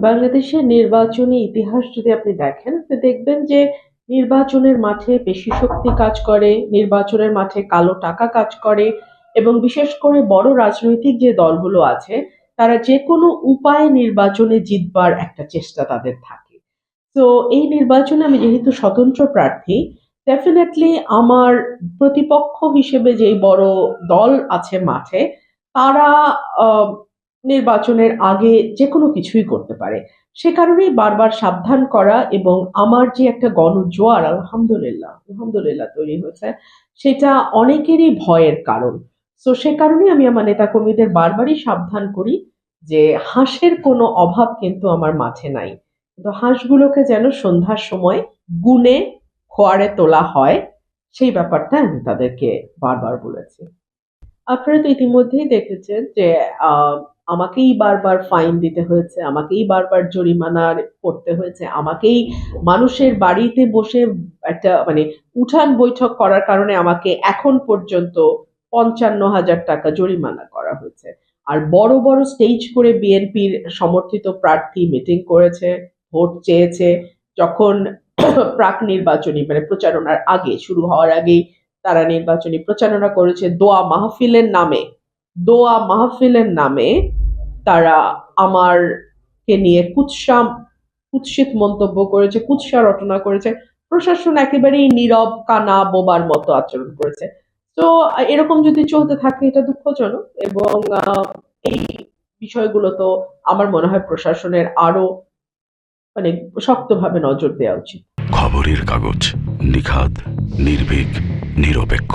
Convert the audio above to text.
বাংলাদেশের নির্বাচনী ইতিহাস যদি আপনি দেখেন, তো দেখবেন যে নির্বাচনের মাঠে পেশি শক্তি কাজ করে, নির্বাচনের মাঠে কালো টাকা কাজ করে এবং বিশেষ করে বড় রাজনৈতিক যে দলগুলো আছে, তারা যেকোনো উপায়ে নির্বাচনে জিতবার একটা চেষ্টা তাদের থাকে। তো এই নির্বাচনে আমি যেহেতু স্বতন্ত্র প্রার্থী, ডেফিনেটলি আমার প্রতিপক্ষ হিসেবে যেই বড় দল আছে মাঠে, তারা আহ, নির্বাচনের আগে যে কোনো কিছুই করতে পারে। সে কারণেই বারবার সাবধান করা এবং আমার যে একটা গণজোয়ার আলহামদুলিল্লাহ আলহামদুলিল্লাহ তৈরি হয়েছে, সেটা অনেকেরই ভয়ের কারণ। তো সে কারণেই আমি আমার নেতাকর্মীদের বারবারই সাবধান করি যে হাঁসের কোনো অভাব কিন্তু আমার মাঠে নাই। তো হাঁসগুলোকে যেন সন্ধ্যার সময় গুনে খোয়াড়ে তোলা হয়, সেই ব্যাপারটা আমি তাদেরকে বারবার বলেছি। আপনারা তো ইতিমধ্যেই দেখেছেন যে আহ, আমাকেই বারবার ফাইন দিতে হয়েছে, আমাকেই বারবার জরিমানা করতে হয়েছে, আমাকেই মানুষের বাড়িতে বসে একটা মানে উঠান বৈঠক করার কারণে আমাকে এখন পর্যন্ত ৫৫,০০০ টাকা জরিমানা করা হয়েছে। আর বড় বড় স্টেজ করে বিএনপির সমর্থিত প্রার্থী মিটিং করেছে, ভোট চেয়েছে, যখন প্রাক নির্বাচনী মানে প্রচারণার আগে শুরু হওয়ার আগেই তারা নির্বাচনী প্রচারণা করেছে দোয়া মাহফিলের নামে। দোয়া মাহফিলের নামে তারা আমারকে নিয়ে কুৎসিত মন্তব্য করেছে, কুৎসা রটনা করেছে। প্রশাসন একেবারেই নীরব কানা বোবার মতো আচরণ করেছে। তো এরকম যদি চলতে থাকে এটা দুঃখজনক এবং এই বিষয়গুলো তো আমার মনে হয় প্রশাসনের আরো মানে শক্তভাবে নজর দেওয়া উচিত। খবরের কাগজ, নিখাদ, নির্ভীক, নিরপেক্ষ।